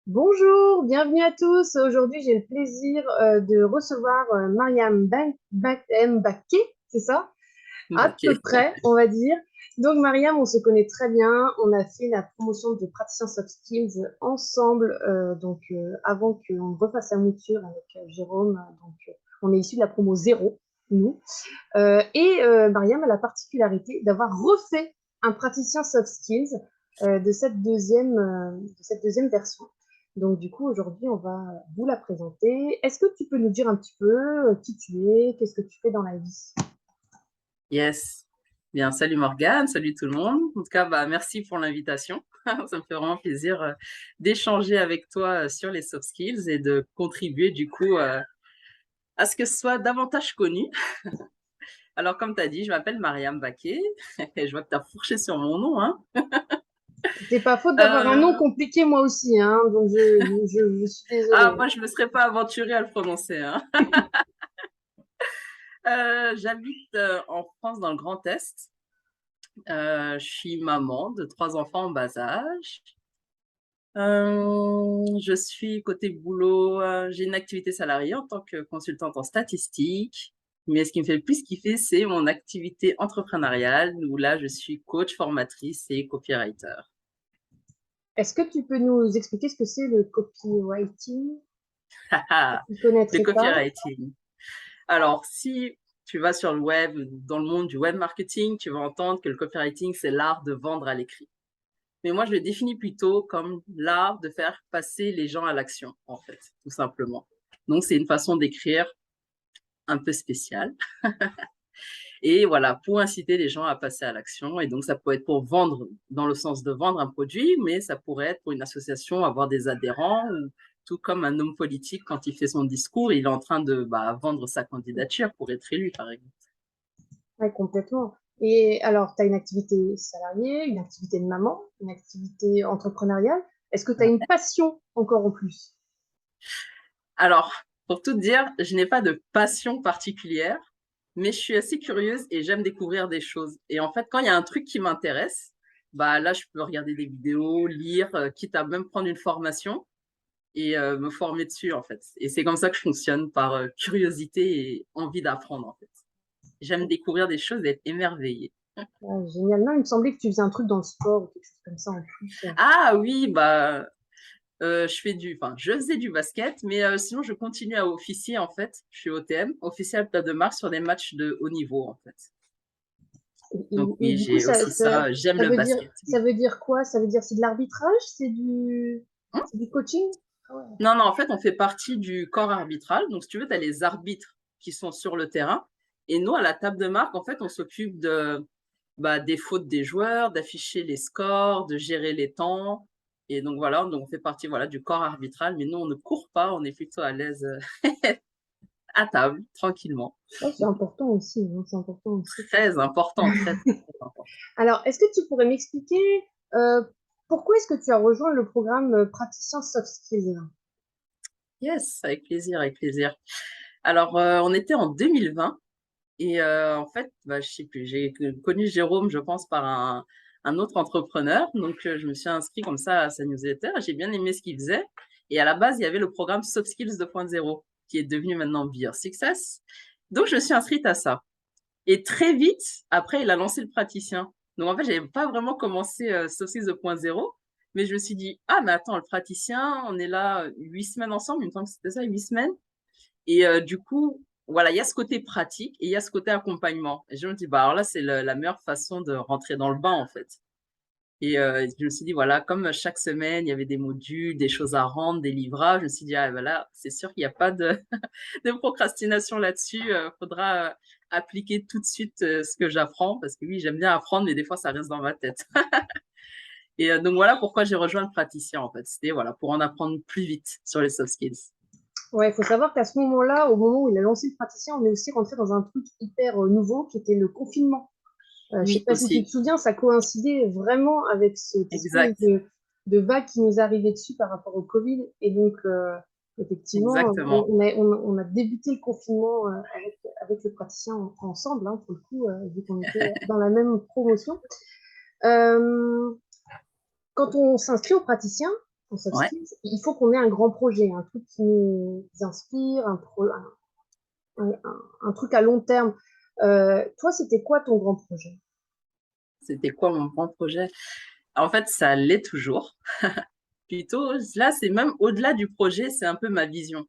Bonjour, bienvenue à tous. Aujourd'hui, j'ai le plaisir de recevoir Mariam Mbaké, c'est ça? À peu Ok. près, on va dire. Donc, Mariam, on se connaît très bien. On a fait la promotion de Praticien Soft Skills ensemble, avant qu'on refasse la mouture avec Jérôme. On est issus de la promo zéro, nous. Mariam a la particularité d'avoir refait un praticien soft skills de cette deuxième version. Donc, du coup, aujourd'hui, on va vous la présenter. Est-ce que tu peux nous dire un petit peu qui tu es, qu'est-ce que tu fais dans la vie? Yes. Bien, salut Morgane, salut tout le monde. En tout cas, merci pour l'invitation. Ça me fait vraiment plaisir d'échanger avec toi sur les soft skills et de contribuer du coup à ce que ce soit davantage connu. Alors, comme tu as dit, je m'appelle Mariam Baké et je vois que tu as fourché sur mon nom, hein. C'est pas faute d'avoir un nom Euh, compliqué, moi aussi, hein, donc je suis Ah, désolée. moi, je me serais pas aventurée à le prononcer, hein. J'habite en France dans le Grand Est. Je suis maman de 3 enfants en bas âge. Je suis côté boulot, j'ai une activité salariée en tant que consultante en statistique, mais ce qui me fait le plus kiffer, c'est mon activité entrepreneuriale où là, je suis coach, formatrice et copywriter. Est-ce que tu peux nous expliquer ce que c'est le copywriting? Haha, Je ne le connaîtrais pas. copywriting. Alors, si tu vas sur le web, dans le monde du web marketing, tu vas entendre que le copywriting, c'est l'art de vendre à l'écrit. Mais moi, je le définis plutôt comme l'art de faire passer les gens à l'action, en fait, tout simplement. Donc, c'est une façon d'écrire un peu spéciale. Et voilà, pour inciter les gens à passer à l'action. Et donc, ça peut être pour vendre, dans le sens de vendre un produit, mais ça pourrait être pour une association, avoir des adhérents, ou tout comme un homme politique, quand il fait son discours, il est en train de vendre sa candidature pour être élu, par exemple. Ouais, complètement. Et alors, tu as une activité salariée, une activité de maman, une activité entrepreneuriale. Est-ce que tu as une passion encore en plus? Alors, pour tout dire, je n'ai pas de passion particulière, mais je suis assez curieuse et j'aime découvrir des choses. Et en fait, quand il y a un truc qui m'intéresse, là, je peux regarder des vidéos, lire, quitte à même prendre une formation et me former dessus, en fait. Et c'est comme ça que je fonctionne, par curiosité et envie d'apprendre, en fait. J'aime découvrir des choses et être émerveillée. Ouais, génial. Non, il me semblait que tu faisais un truc dans le sport ou quelque chose comme ça en plus. Ah oui, je faisais du basket, mais sinon je continue à officier en fait. Je suis OTM, officiel pilote de marque sur des matchs de haut niveau en fait. Donc Et oui, du coup, j'ai aussi ça. J'aime le basket. ça Oui. veut dire quoi? Ça veut dire c'est de l'arbitrage? Hum. C'est du coaching? Ah ouais. Non, non, en fait, on fait partie du corps arbitral. Donc, si tu veux, tu as les arbitres qui sont sur le terrain. Et nous, à la table de marque, en fait, on s'occupe des fautes des joueurs, d'afficher les scores, de gérer les temps. Et donc, voilà, donc on fait partie du corps arbitral. Mais nous, on ne court pas, on est plutôt à l'aise à table, tranquillement. Ouais, c'est important aussi, hein, c'est important aussi. Très important, très, très, très important. Alors, est-ce que tu pourrais m'expliquer euh, pourquoi est-ce que tu as rejoint le programme praticien soft skills? Yes, avec plaisir, avec plaisir. Alors, on était en 2020 et en fait, je sais plus, j'ai connu Jérôme, je pense, par un autre entrepreneur. Donc, je me suis inscrite comme ça à sa newsletter. J'ai bien aimé ce qu'il faisait. Et à la base, il y avait le programme Soft Skills 2.0 qui est devenu maintenant Be Your Success. Donc, je me suis inscrite à ça. Et très vite, après, il a lancé le praticien. Donc, en fait, j'avais pas vraiment commencé Soft Skills 2.0, mais je me suis dit, ah, mais attends, le praticien, on est là 8 semaines ensemble, il me semble que c'était ça, 8 semaines. Et du coup, voilà, il y a ce côté pratique et il y a ce côté accompagnement. Et je me dis, alors là, c'est la meilleure façon de rentrer dans le bain, en fait. Et je me suis dit, voilà, comme chaque semaine, il y avait des modules, des choses à rendre, des livrables, je me suis dit, ah, voilà, c'est sûr qu'il n'y a pas de procrastination là-dessus. Il faudra appliquer tout de suite ce que j'apprends, parce que oui, j'aime bien apprendre, mais des fois, ça reste dans ma tête. Et donc, voilà pourquoi j'ai rejoint le praticien, en fait. C'était voilà, pour en apprendre plus vite sur les soft skills. Ouais, il faut savoir qu'à ce moment-là, au moment où il a lancé le praticien, on est aussi rentré dans un truc hyper nouveau qui était le confinement. Je ne sais Oui, pas si tu te aussi. souviens, ça coïncidait vraiment avec cette espèce Exact. de vague qui nous arrivait dessus par rapport au Covid. Et donc, effectivement, Exactement. on a débuté le confinement avec le praticien ensemble, hein, pour le coup, vu qu'on était dans la même promotion. Euh, Quand on s'inscrit au praticien, en soft Ouais, skills, il faut qu'on ait un grand projet, un truc qui nous inspire, un truc à long terme. Toi, c'était quoi ton grand projet? c'était quoi mon grand projet? En fait, ça l'est toujours. Plutôt, là, c'est même au-delà du projet, c'est un peu ma vision.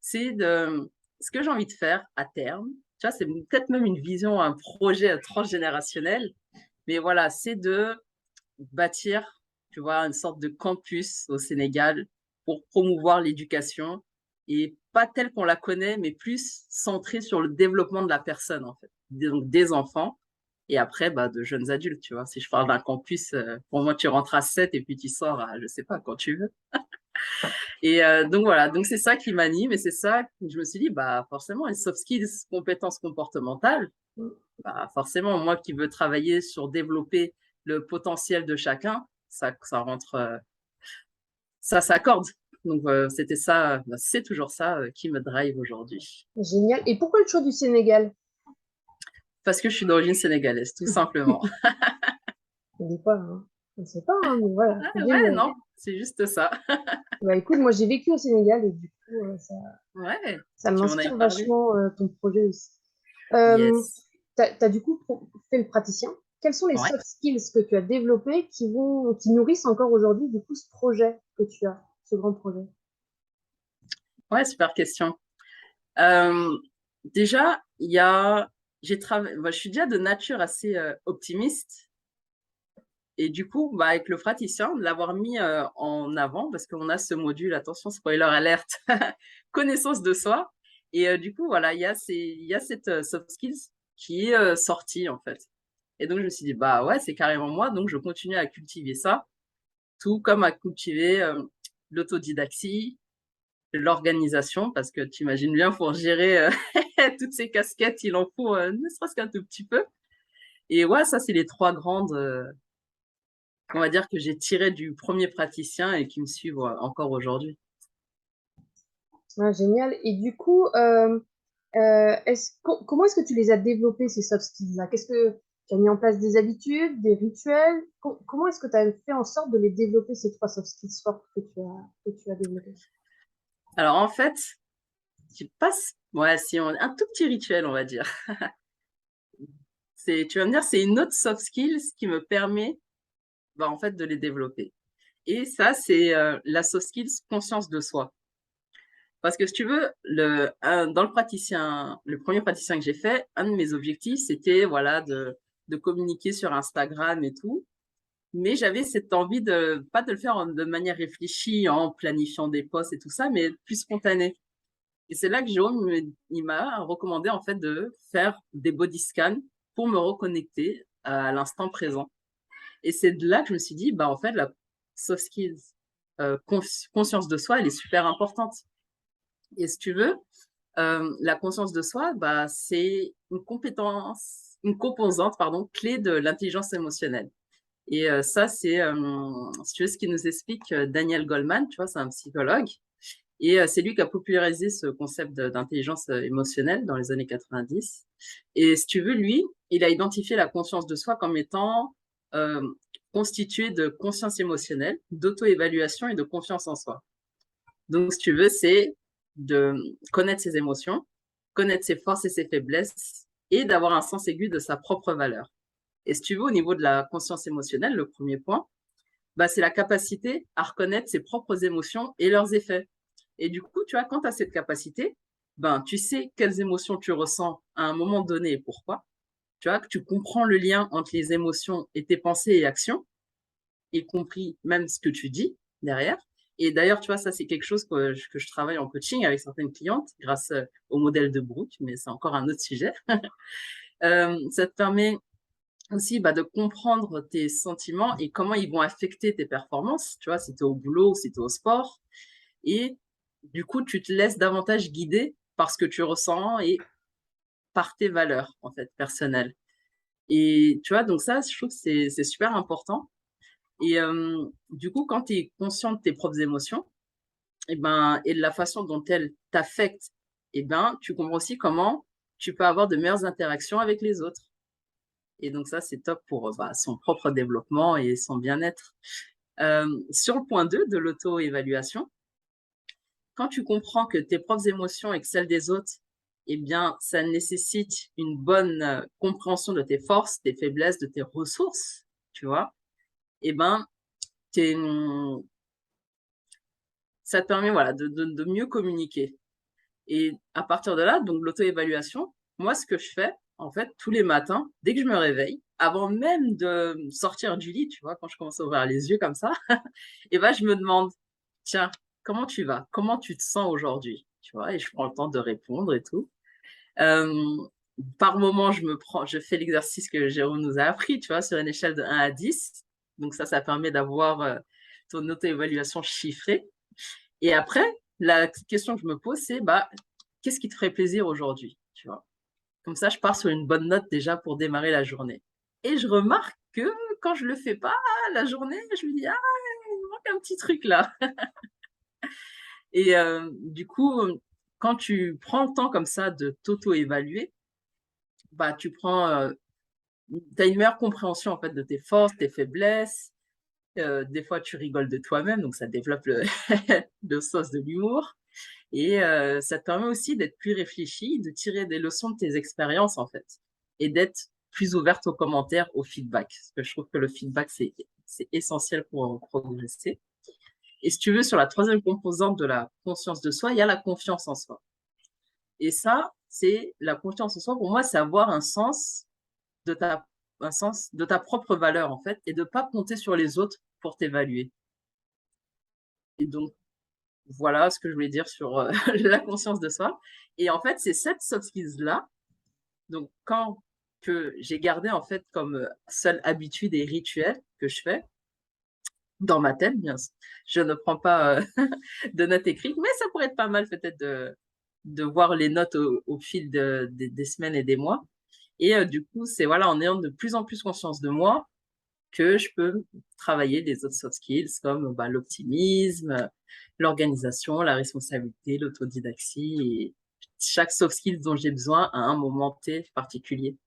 C'est de ce que j'ai envie de faire à terme. Tu vois, c'est peut-être même une vision, un projet transgénérationnel. Mais voilà, c'est de bâtir, tu vois, une sorte de campus au Sénégal pour promouvoir l'éducation et pas telle qu'on la connaît, mais plus centrée sur le développement de la personne, en fait. Donc, des enfants et après, bah, de jeunes adultes, tu vois. Si je parle d'un campus, pour moi, tu rentres à 7 et puis tu sors à, je sais pas, quand tu veux. Et donc voilà, donc c'est ça qui m'anime et c'est ça que je me suis dit, bah forcément, les soft skills, compétences comportementales, bah forcément, moi qui veux travailler sur développer le potentiel de chacun, ça rentre, ça s'accorde. Donc c'était ça, bah, c'est toujours ça qui me drive aujourd'hui. Génial. Et pourquoi le choix du Sénégal? Parce que je suis d'origine sénégalaise, tout simplement. On dit pas, hein. On sait pas, hein, mais voilà, Ah, c'est ouais, génial. non, c'est juste ça. Bah écoute, moi j'ai vécu au Sénégal et du coup, Ouais, ça tu m'en avais m'inspire parlé. vachement ton projet aussi. Euh, Yes. t'as du coup fait le praticien. Quels sont les Ouais, soft skills que tu as développés qui nourrissent encore aujourd'hui du coup ce projet que tu as, ce grand projet? ouais, super question. Euh, déjà, il y a, j'ai travaillé, moi, je suis déjà de nature assez optimiste. Et du coup, bah, avec le praticien, de l'avoir mis en avant, parce qu'on a ce module, attention, spoiler alerte, connaissance de soi. Et du coup, voilà, il y a cette soft skills qui est sortie, en fait. Et donc, je me suis dit, bah ouais, c'est carrément moi. Donc, je continue à cultiver ça, tout comme à cultiver l'autodidaxie, l'organisation, parce que tu imagines bien, pour gérer toutes ces casquettes, il en faut ne serait-ce qu'un tout petit peu. Et ouais, ça, c'est les trois grandes, on va dire, que j'ai tirées du premier praticien et qui me suivent encore aujourd'hui. Ah, génial. Et du coup, comment est-ce que tu les as développés, ces soft skills-là? Qu'est-ce que tu as mis en place des habitudes, des rituels? Comment est-ce que tu as fait en sorte de les développer, ces trois soft skills fortes que tu as développés? Alors, en fait, tu passes, ouais, si on, un tout petit rituel, on va dire. C'est, tu vas me dire, c'est une autre soft skills qui me permet, bah, en fait, de les développer. Et ça, c'est la soft skills conscience de soi. Parce que si tu veux, dans le praticien, le premier praticien que j'ai fait, un de mes objectifs, c'était voilà de communiquer sur Instagram et tout. Mais j'avais cette envie de pas de le faire de manière réfléchie en planifiant des posts et tout ça, mais plus spontané. Et c'est là que Jérôme il m'a recommandé en fait de faire des body scans pour me reconnecter à l'instant présent. Et c'est de là que je me suis dit bah en fait la soft skills conscience de soi elle est super importante. Et si tu veux, la conscience de soi, bah, c'est une compétence, une composante, pardon, clé de l'intelligence émotionnelle. Et ça, c'est, si tu veux, ce qui nous explique Daniel Goleman, tu vois, c'est un psychologue. Et c'est lui qui a popularisé ce concept d'intelligence émotionnelle dans les années 90. Et si tu veux, lui, il a identifié la conscience de soi comme étant euh, constituée de conscience émotionnelle, d'auto-évaluation et de confiance en soi. Donc, si tu veux, c'est de connaître ses émotions, connaître ses forces et ses faiblesses et d'avoir un sens aigu de sa propre valeur. Et si tu veux, au niveau de la conscience émotionnelle, le premier point, bah, c'est la capacité à reconnaître ses propres émotions et leurs effets. Et du coup, tu vois, quand tu as cette capacité, ben, tu sais quelles émotions tu ressens à un moment donné et pourquoi. Tu vois, que tu comprends le lien entre les émotions et tes pensées et actions, y compris même ce que tu dis derrière. Et d'ailleurs, tu vois, ça, c'est quelque chose que je travaille en coaching avec certaines clientes grâce au modèle de Brooke, mais c'est encore un autre sujet. Ça te permet aussi bah, de comprendre tes sentiments et comment ils vont affecter tes performances. Tu vois, si tu es au boulot, si tu es au sport. Et du coup, tu te laisses davantage guider par ce que tu ressens et par tes valeurs, en fait, personnelles. Et tu vois, donc ça, je trouve que c'est super important. Et du coup, quand tu es conscient de tes propres émotions, et, ben, et de la façon dont elles t'affectent, et ben, tu comprends aussi comment tu peux avoir de meilleures interactions avec les autres. Et donc ça, c'est top pour bah, son propre développement et son bien-être. Sur le point 2 de l'auto-évaluation, quand tu comprends que tes propres émotions et que celles des autres, eh bien, ça nécessite une bonne compréhension de tes forces, tes faiblesses, de tes ressources, tu vois, eh ben, t'es, ça te permet voilà, de mieux communiquer. Et à partir de là, donc l'auto-évaluation, moi, ce que je fais, en fait, tous les matins, dès que je me réveille, avant même de sortir du lit, tu vois, quand je commence à ouvrir les yeux comme ça, et ben, je me demande, tiens, comment tu vas? Comment tu te sens aujourd'hui? Tu vois, et je prends le temps de répondre et tout. Euh, Par moment, je fais l'exercice que Jérôme nous a appris, tu vois, sur une échelle de 1 à 10. Donc ça permet d'avoir ton auto-évaluation chiffrée. Et après, la question que je me pose, c'est, bah, qu'est-ce qui te ferait plaisir aujourd'hui, tu vois? Comme ça, je pars sur une bonne note déjà pour démarrer la journée. Et je remarque que quand je le fais pas, la journée, je me dis, ah, il me manque un petit truc là. Et du coup, quand tu prends le temps comme ça de t'auto-évaluer, bah, tu as une meilleure compréhension en fait de tes forces, tes faiblesses. Des fois, tu rigoles de toi-même, donc ça développe le sens de l'humour. Et ça te permet aussi d'être plus réfléchi, de tirer des leçons de tes expériences, en fait, et d'être plus ouverte aux commentaires, au feedback. Parce que je trouve que le feedback, c'est essentiel pour progresser. Et si tu veux, sur la troisième composante de la conscience de soi, il y a la confiance en soi. Et ça, c'est la confiance en soi. Pour moi, c'est avoir de ta, un sens de ta propre valeur, en fait, et de ne pas compter sur les autres pour t'évaluer. Et donc, voilà ce que je voulais dire sur la conscience de soi. Et en fait, c'est cette soft skills-là, donc quand que j'ai gardé en fait comme seule habitude et rituel que je fais dans ma tête, bien sûr. Je ne prends pas de notes écrites, mais ça pourrait être pas mal peut-être de voir les notes au fil des semaines et des mois. Et du coup, c'est voilà, en ayant de plus en plus conscience de moi, que je peux travailler les autres soft skills comme bah, l'optimisme, l'organisation, la responsabilité, l'autodidaxie et chaque soft skill dont j'ai besoin à un moment T particulier.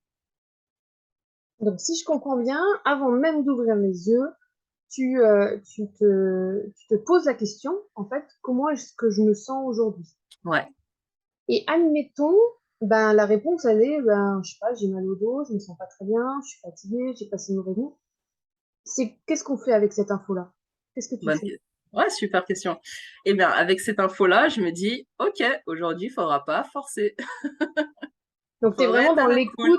Donc, si je comprends bien, avant même d'ouvrir les yeux, tu te poses la question, en fait, comment est-ce que je me sens aujourd'hui? Ouais, Et admettons, ben, la réponse, elle est, ben, je sais pas, j'ai mal au dos, je me sens pas très bien, je suis fatiguée, j'ai passé une mauvaise nuit. Qu'est-ce qu'on fait avec cette info-là? Qu'est-ce que tu bonne... fais? ouais, super question. Eh bien, avec cette info-là, je me dis, OK, aujourd'hui, il faudra pas forcer. Donc, tu es Faudrait vraiment être à la cool.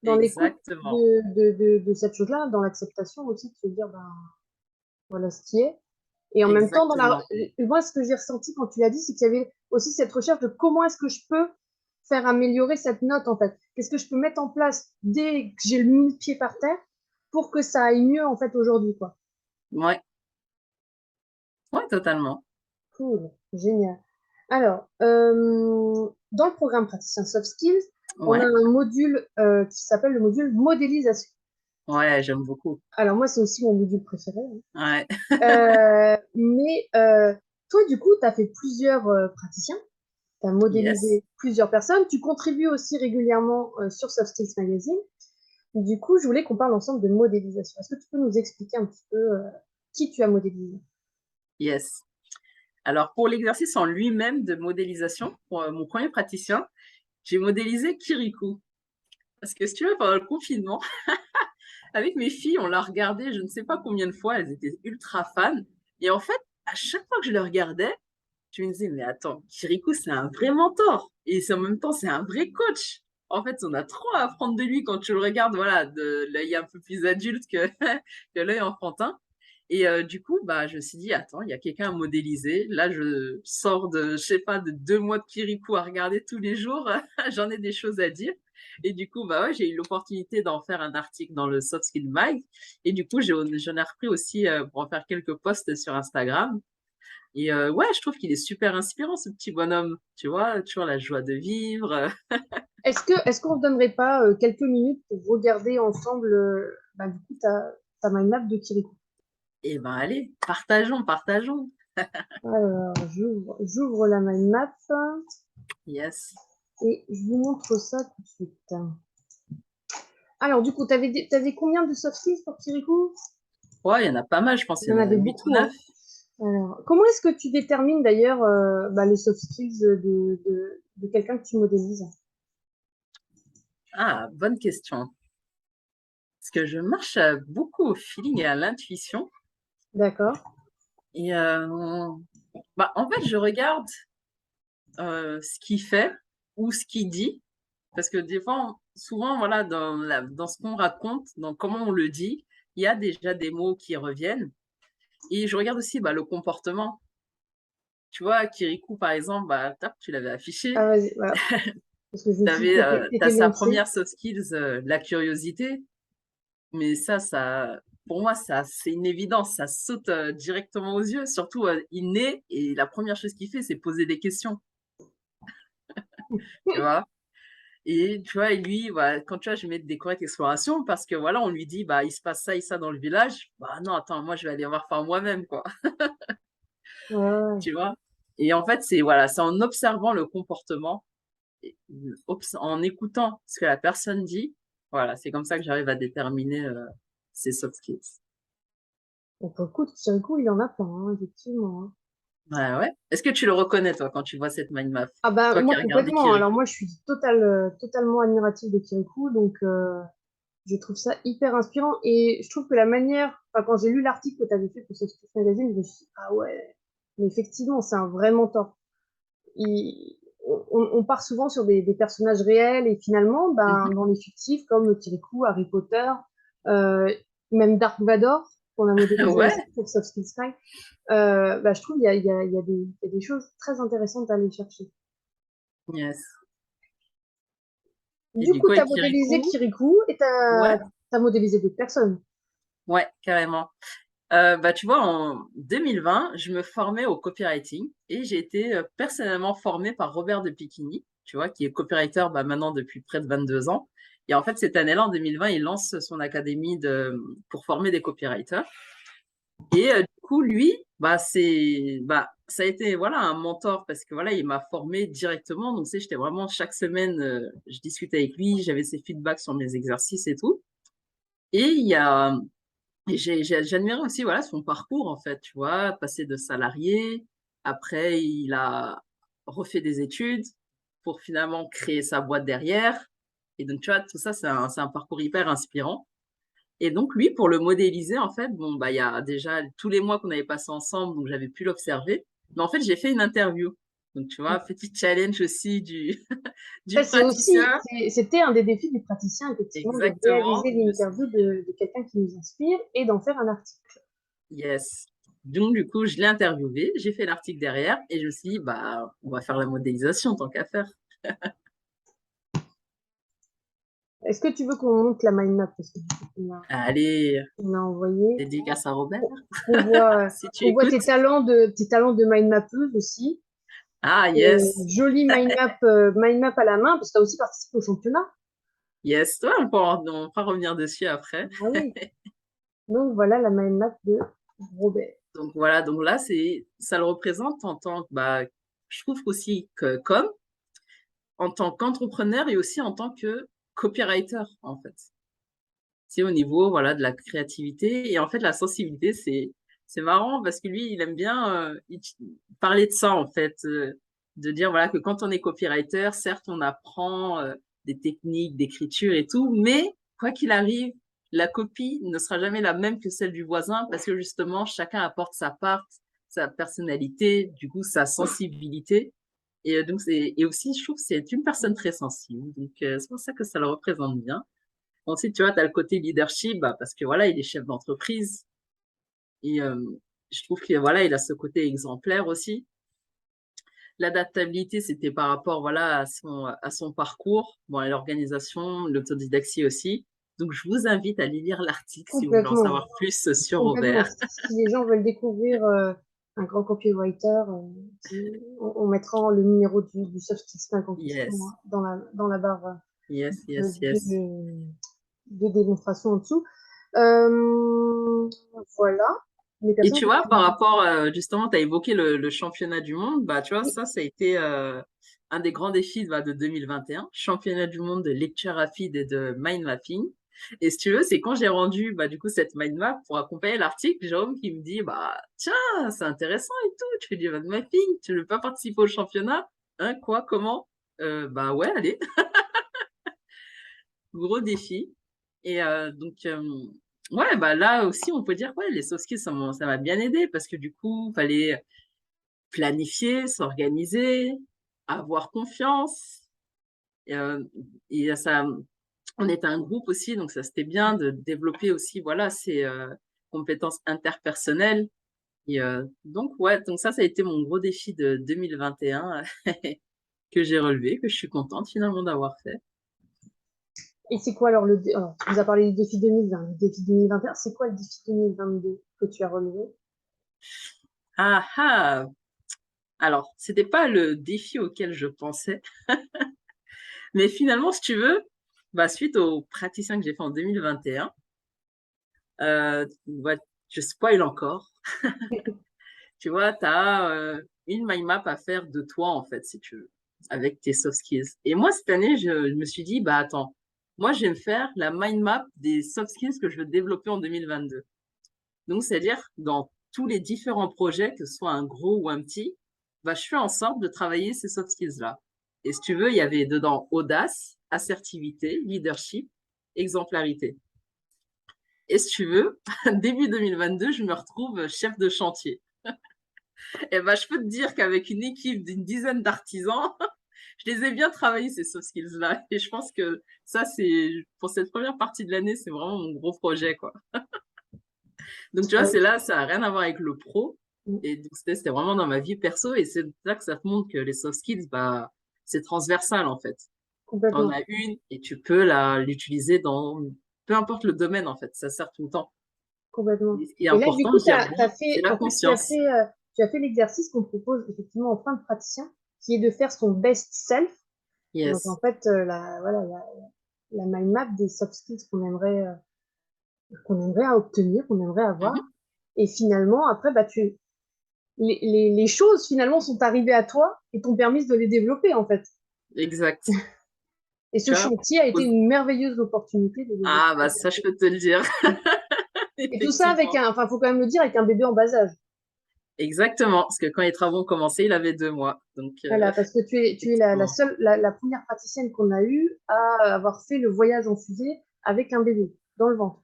dans l'écoute Exactement. de cette chose-là, dans l'acceptation aussi, de se dire, ben, voilà ce qui est. Et en même temps, Exactement. moi, ce que j'ai ressenti quand tu l'as dit, c'est qu'il y avait aussi cette recherche de comment est-ce que je peux faire améliorer cette note, en fait. Qu'est-ce que je peux mettre en place dès que j'ai mis le pied par terre pour que ça aille mieux, en fait, aujourd'hui, quoi. Ouais, ouais, totalement. Cool, génial. Alors, dans le programme Praticien Soft Skills, on a Ouais, un module qui s'appelle le module modélisation. ouais, j'aime beaucoup. Alors, moi, c'est aussi mon module préféré, hein. Ouais. Mais toi, du coup, tu as fait plusieurs praticiens, tu as Yes. modélisé plusieurs personnes, tu contribues aussi régulièrement sur Soft Skills Magazine. Du coup, je voulais qu'on parle ensemble de modélisation. Est-ce que tu peux nous expliquer un petit peu qui tu as modélisé? Yes. Alors, pour l'exercice en lui-même de modélisation, pour mon premier praticien, j'ai modélisé Kirikou. Parce que si tu veux, pendant le confinement, avec mes filles, on l'a regardé je ne sais pas combien de fois, elles étaient ultra fans. Et en fait, à chaque fois que je le regardais, je me disais, mais attends, Kirikou, c'est un vrai mentor. Et en même temps, c'est un vrai coach. En fait, on a trop à apprendre de lui quand tu le regardes, voilà, de l'œil un peu plus adulte que, que l'œil enfantin. Et du coup, bah, je me suis dit, attends, il y a quelqu'un à modéliser. Là, je sors de, je sais pas, de 2 mois de Kirikou à regarder tous les jours. J'en ai des choses à dire. Et du coup, bah ouais, j'ai eu l'opportunité d'en faire un article dans le Soft Skill Mag. Et du coup, j'en ai repris aussi pour en faire quelques posts sur Instagram. Et ouais, je trouve qu'il est super inspirant, ce petit bonhomme. Tu vois, toujours la joie de vivre. Est-ce qu'on ne se donnerait pas quelques minutes pour regarder ensemble bah, du coup, ta mind map de Kirikou? Et ben allez, partageons, partageons. Alors, j'ouvre la mind map Yes. et je vous montre ça tout de suite. Alors, du coup, t'avais combien de soft skills pour Kirikou? Ouais, il y en a pas mal, je pense Il y qu'il en y en a avait 8 ou beaucoup, 9. hein. Alors, comment est-ce que tu détermines d'ailleurs les soft skills de quelqu'un que tu modélises? Ah, bonne question. Parce que je marche beaucoup au feeling et à l'intuition. D'accord. Et en fait, je regarde ce qu'il fait ou ce qu'il dit. Parce que des fois, souvent, voilà, dans ce qu'on raconte, dans comment on le dit, il y a déjà des mots qui reviennent. Et je regarde aussi le comportement. Tu vois, Kirikou, par exemple, tu l'avais affiché. Ah, vas-y, voilà. Parce que je me suis dit, T'as t'étais sa lancé. première soft skills, la curiosité. Mais ça, pour moi, ça, c'est une évidence. Ça saute directement aux yeux. Surtout, il naît et la première chose qu'il fait, c'est poser des questions. Tu vois? Et tu vois, et lui, quand tu vois, je mets des correctes explorations parce que voilà, on lui dit, il se passe ça et ça dans le village. Bah non, attends, moi, je vais aller voir par moi-même, quoi. Ouais, ouais. Tu vois? Et en fait, c'est voilà, c'est en observant le comportement, et, en écoutant ce que la personne dit. Voilà, c'est comme ça que j'arrive à déterminer ses soft skills. Donc, écoute, Kirikou, il en a plein, hein, effectivement, hein. Ouais, ouais. Est-ce que tu le reconnais, toi, quand tu vois cette mind map? Ah bah Toi qui moi as regardé complètement. Alors Kirikou. moi je suis totalement admirative de Kirikou, donc je trouve ça hyper inspirant et je trouve que la manière, enfin, quand j'ai lu l'article que tu avais fait pour ce Science Magazine, je me suis dit ah ouais, mais effectivement c'est un vrai mentor. On part souvent sur des personnages réels et finalement ben, Mhm. dans les fictifs comme Kirikou, Harry Potter, euh, même Dark Vador qu'on a modélisé Ouais, aussi pour Soft Skills 5, bah, je trouve il y a des choses très intéressantes à aller chercher. yes. Et Du du coup, coup, tu as avec modélisé Kirikou, Kirikou et tu ouais, as modélisé d'autres personnes. ouais, carrément. Tu vois, en 2020, je me formais au copywriting et j'ai été personnellement formée par Robert de Piquigny, tu vois, qui est copywriter maintenant depuis près de 22 ans. Et en fait, cette année-là, en 2020, il lance son académie pour former des copywriters. Et du coup, lui, ça a été voilà un mentor parce que voilà, il m'a formé directement. Donc, tu sais, j'étais vraiment chaque semaine, je discutais avec lui, j'avais ses feedbacks sur mes exercices et tout. Et il y a et j'admirais aussi voilà son parcours en fait, tu vois, passer de salarié, après il a refait des études pour finalement créer sa boîte derrière. Et donc tu vois, tout ça c'est un parcours hyper inspirant. Et donc lui pour le modéliser en fait, bon il y a déjà tous les mois qu'on avait passé ensemble, donc j'avais pu l'observer. Mais en fait, j'ai fait une interview. Donc tu vois, petit challenge aussi du Ça, du praticien. c'était un des défis du praticien, effectivement, de Exactement. réaliser l'interview de quelqu'un qui nous inspire et d'en faire un article. Yes. Donc, du coup, je l'ai interviewé, j'ai fait l'article derrière et je me suis dit, on va faire la modélisation tant qu'à faire. Est-ce que tu veux qu'on monte la mind map parce que Allez, tu m'as envoyé, dédicace à Robert, si tu qu'on voit écoutes. tes talents de mind mappeuse aussi. Ah, Et yes. jolie mind map à la main parce que tu as aussi participé au championnat. Yes. Ouais, on pourra revenir dessus après. Ah oui. Donc voilà la mind map de Robert. Donc, voilà. Donc là, ça le représente en tant que, je trouve aussi que, comme, en tant qu'entrepreneur et aussi en tant que copywriter, en fait. C'est au niveau voilà de la créativité et en fait la sensibilité c'est marrant parce que lui il aime bien parler de ça en fait de dire voilà que quand on est copywriter certes on apprend des techniques d'écriture et tout mais quoi qu'il arrive la copie ne sera jamais la même que celle du voisin parce que justement chacun apporte sa part sa personnalité du coup sa sensibilité et donc c'est et aussi je trouve que c'est une personne très sensible donc c'est pour ça que ça le représente bien. Ensuite, tu vois, tu as le côté leadership, parce que voilà, il est chef d'entreprise. Et je trouve que voilà, il a ce côté exemplaire aussi. L'adaptabilité, c'était par rapport voilà, à son parcours, bon, à l'organisation, l'autodidactie aussi. Donc, je vous invite à aller lire l'article si vous voulez en Complètement. savoir plus sur Complètement. Robert. Si les gens veulent découvrir un grand copywriter, on mettra le numéro du Soft Skills 5 en question Yes, hein, dans la barre yes, de, yes, yes. de démonstration en dessous. Euh, voilà. Les Et personnes tu que vois, tu par rapport, justement, tu as évoqué le championnat du monde, tu vois, oui, ça a été un des grands défis de 2021, championnat du monde de lecture rapide et de mind mapping. Et si tu veux, c'est quand j'ai rendu du coup cette mind map pour accompagner l'article, Jérôme qui me dit bah tiens, c'est intéressant et tout, tu fais du road mapping, tu ne veux pas participer au championnat? Hein, quoi, comment? Bah ouais, allez, gros défi. Et ouais, bah là aussi, on peut dire ouais, les soft skills, ça m'a bien aidé parce que du coup, il fallait planifier, s'organiser, avoir confiance. Et, ça, on était un groupe aussi, donc ça c'était bien de développer aussi voilà ces compétences interpersonnelles. Et donc ouais, donc ça a été mon gros défi de 2021 que j'ai relevé, que je suis contente finalement d'avoir fait. Et c'est quoi alors alors, tu nous as parlé du défi 2020, le défi 2021, c'est quoi le défi 2022 que tu as relevé? Ah ah! Alors, c'était pas le défi auquel je pensais, mais finalement, si tu veux, suite au praticien que j'ai fait en 2021, ouais, je spoil encore. Tu vois, tu as une mind map à faire de toi, en fait, si tu veux, avec tes soft skills. Et moi, cette année, je me suis dit, bah attends, moi, je vais me faire la mind map des soft skills que je veux développer en 2022. Donc, c'est-à-dire, dans tous les différents projets, que ce soit un gros ou un petit, bah, je fais en sorte de travailler ces soft skills-là. Et si tu veux, il y avait dedans audace, assertivité, leadership, exemplarité. Et si tu veux, début 2022, je me retrouve chef de chantier. Et ben, je peux te dire qu'avec une équipe d'une dizaine d'artisans, je les ai bien travaillés, ces soft skills-là. Et je pense que ça, c'est, pour cette première partie de l'année, c'est vraiment mon gros projet, quoi. Donc, tu vois, c'est là, ça n'a rien à voir avec le pro. Et donc, c'était vraiment dans ma vie perso. Et c'est là que ça te montre que les soft skills, c'est transversal, en fait. Tu en Complètement. as une et tu peux l'utiliser dans peu importe le domaine, en fait. Ça sert tout le temps. Complètement. Ce qui est Et là, du important, coup, je dirais bien, c'est fait, la en fait, conscience. tu as fait l'exercice qu'on propose effectivement en fin de praticien, qui est de faire son best self. Donc, en Yes. fait, voilà, la mind map des soft skills qu'on aimerait obtenir, qu'on aimerait avoir. Mhm. Et finalement, après, les choses finalement sont arrivées à toi et t'ont permis de les développer, en fait. Exact. Et ce Tu vois, chantier a été une merveilleuse opportunité de développer. ah, bah ça, je peux te le dire. Et tout ça avec Effectivement. enfin, faut quand même le dire, avec un bébé en bas âge. Exactement. Parce que quand les travaux ont commencé, il avait 2 mois. Donc, Voilà, parce que tu es effectivement. la première praticienne qu'on a eue à avoir fait le voyage en fusée avec un bébé dans le ventre.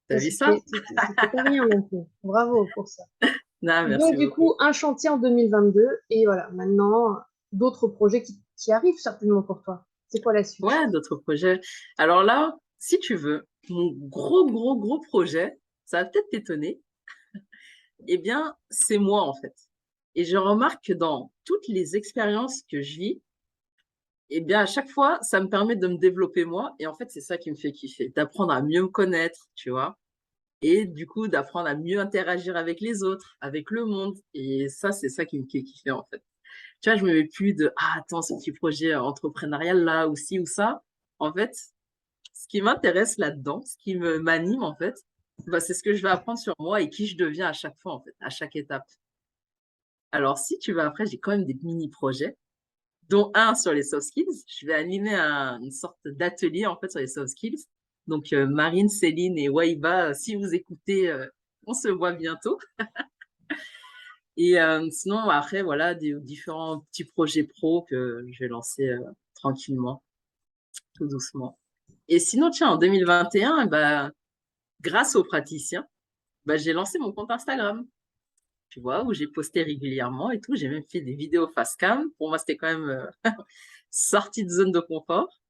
T'as Ça, vu ça? c'était pas rien non plus. Bravo pour ça. Non, Donc, merci du beaucoup. coup, un chantier en 2022. Et voilà, maintenant, d'autres projets qui arrivent certainement pour toi. C'est quoi la suite? Ouais, d'autres projets. Alors là, si tu veux, mon gros, gros, gros projet, ça va peut-être t'étonner, eh bien, c'est moi, en fait. Et je remarque que dans toutes les expériences que je vis, eh bien, à chaque fois, ça me permet de me développer moi. Et en fait, c'est ça qui me fait kiffer, d'apprendre à mieux me connaître, tu vois. Et du coup, d'apprendre à mieux interagir avec les autres, avec le monde. Et ça, c'est ça qui me fait kiffer, en fait. Tu vois, je me mets plus de, ah, attends, ce petit projet entrepreneurial là, ou ci, ou ça. En fait, ce qui m'intéresse là-dedans, ce qui m'anime, en fait, c'est ce que je vais apprendre sur moi et qui je deviens à chaque fois, en fait, à chaque étape. Alors, si tu veux, après, j'ai quand même des mini-projets, dont un sur les soft skills. Je vais animer une sorte d'atelier, en fait, sur les soft skills. Donc, Marine, Céline et Waiba, si vous écoutez, on se voit bientôt. Et sinon, après, voilà, des différents petits projets pro que je vais lancer tranquillement, tout doucement. Et sinon, tiens, en 2021, grâce aux praticiens, j'ai lancé mon compte Instagram, tu vois, où j'ai posté régulièrement et tout. J'ai même fait des vidéos face cam. Pour moi, c'était quand même sortie de zone de confort.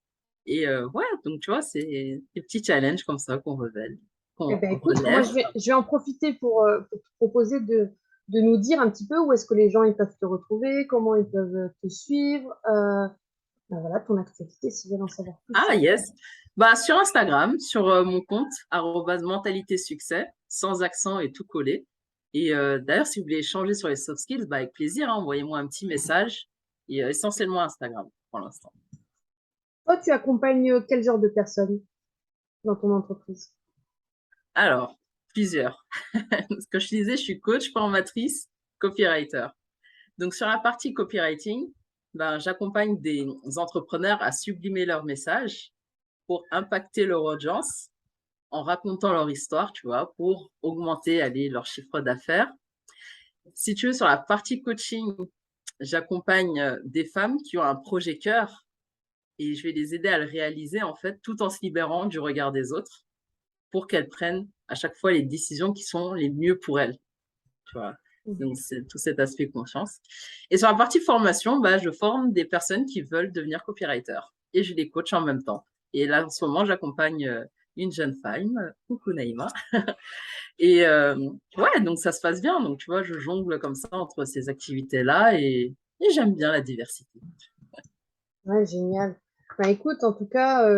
Et ouais, donc tu vois, c'est des petits challenges comme ça qu'on relève. Eh Qu'on ben, écoute, moi, relève. je vais en profiter pour te proposer de nous dire un petit peu où est-ce que les gens ils peuvent te retrouver, comment ils peuvent te suivre, ben voilà, ton actualité, s'ils veulent en savoir plus Ah, sur toi. yes. Sur Instagram, sur mon compte, mentalité succès, sans accent et tout collé. Et d'ailleurs, si vous voulez échanger sur les soft skills, avec plaisir, hein, envoyez-moi un petit message. Et essentiellement Instagram pour l'instant. Toi, tu accompagnes quel genre de personnes dans ton entreprise? Alors, plusieurs. Ce que je disais, je suis coach, formatrice, copywriter. Donc, sur la partie copywriting, j'accompagne des entrepreneurs à sublimer leur message pour impacter leur audience en racontant leur histoire, tu vois, pour augmenter, aller, leur chiffre d'affaires. Si tu veux, sur la partie coaching, j'accompagne des femmes qui ont un projet cœur et je vais les aider à le réaliser, en fait, tout en se libérant du regard des autres pour qu'elles prennent à chaque fois les décisions qui sont les mieux pour elles, tu vois. Donc, c'est tout cet aspect confiance. Et sur la partie formation, bah, je forme des personnes qui veulent devenir copywriter et je les coach en même temps. Et là, en ce moment, j'accompagne une jeune femme, coucou Naïma. Et ouais, donc ça se passe bien. Donc, tu vois, je jongle comme ça entre ces activités-là et j'aime bien la diversité. Ouais, génial. Bah, écoute, en tout cas,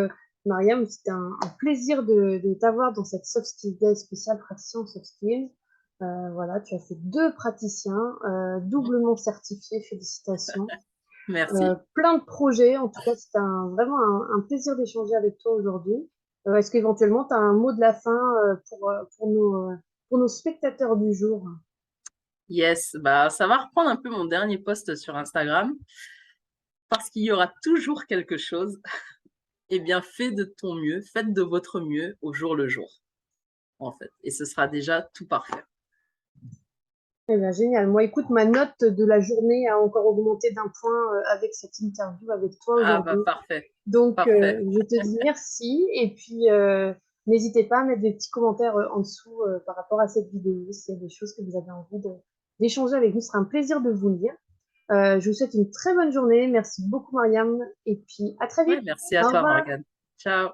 Mariam, c'était un plaisir de t'avoir dans cette Soft Skills Day spéciale praticien en Soft Skills. Voilà, tu as fait 2 praticiens, doublement certifiés, félicitations. Merci. Plein de projets, en tout cas, c'était vraiment un plaisir d'échanger avec toi aujourd'hui. Est-ce qu'éventuellement, tu as un mot de la fin pour nos spectateurs du jour? Yes, bah ça va reprendre un peu mon dernier post sur Instagram parce qu'il y aura toujours quelque chose. Eh bien, fais de ton mieux, faites de votre mieux au jour le jour, en fait. Et ce sera déjà tout parfait. Eh bien, génial. Moi, écoute, ma note de la journée a encore augmenté d'1 point avec cette interview avec toi Ah bah aujourd'hui. parfait, Donc, parfait. je te dis merci. Et puis, n'hésitez pas à mettre des petits commentaires en dessous par rapport à cette vidéo. S'il y a des choses que vous avez envie d'échanger avec nous, ce sera un plaisir de vous lire. Je vous souhaite une très bonne journée. Merci beaucoup, Mariam. Et puis, à très Ouais, vite. merci à Au toi, revoir. Morgane. Ciao.